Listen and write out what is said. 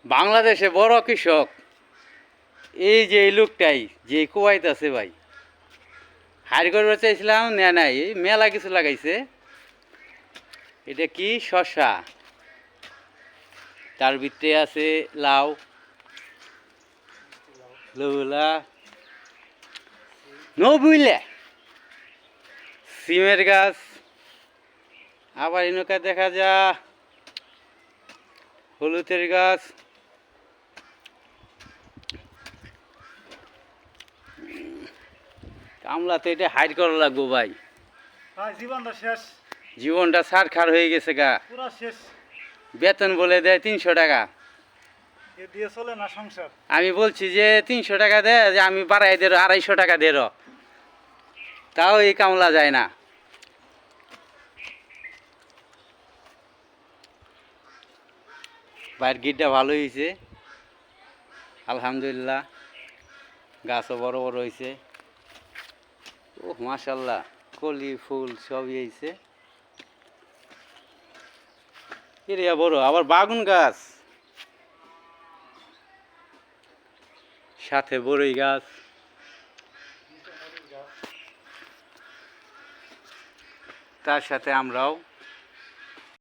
বাংলাদেশে বড় কৃষক এই যে এই লোকটাই যে কুয়াইতে আছে ভাই, হাইর করবার চাইছিলাম নাই, এই মেলা কিছু লাগাইছে। এটা কি শশা, তার ভিতরে আছে লাউ, লৌলা, বুঝলে সিমের গাছ, আবার এনকা দেখা যা হলুদের গাছ, কামলাতে এটা হাইড করা লাগবো ভাই। জীবনটা শেষ, জীবনটা ছাড়খাড় হয়ে গেছে গা। পুরা শেষ। বেতন বলে দেয় 300 টাকা, এ দিয়ে চলে না সংসার। আমি বলছি যে 300 টাকা দে, যে আমি বাড়াই দে 250 টাকা দে, তাও এই কামলা যায় না। বাইরের গিটটা ভালো হয়েছে আলহামদুলিল্লাহ, গাছও বড় বড় হয়েছে। ও মাশাল্লাহ, কলি ফুল সবই হয়েছে। এরিয়া বড়, আবার বাগুন গাছ, সাথে বড়ই গাছ, তার সাথে আমরাও